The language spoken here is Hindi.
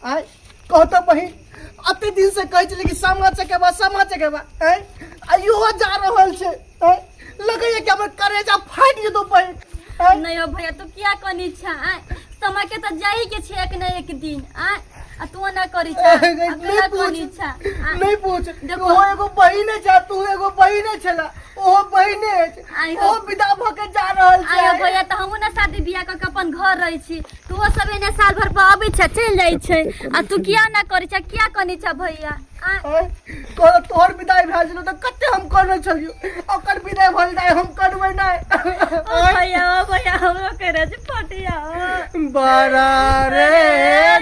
आय कहता बहिन अते दिन से कहे छले कि सामा चकेबा हैं आइयो जा रहल छे हैं लगे है कि हमर करेजा फाट जेतो बहिन। नहीं हो भैया तू क्या कनी छा समय के तो जाई के छे एक न एक दिन आ तू ना करी छा नहीं कनी छा नहीं पूछ वो एगो बहिने छा तू एगो बहिने छला ओ बहिने ओ विदा भ के जा रहल छे। आयो भैया त हमहु ना शादी बियाह क के अपन घर रही छी तू सब एने साल भर पर आबै छ चल जाई छै आ तू क्या ना करी छा क्या कनी छा भैया तोर तोर विदाई भेल छलो त कते हम करने छलियो ओकर विदाई भल जाय हम करबै नै ओ भैया हमरो करे छ फटिया बड़ा रे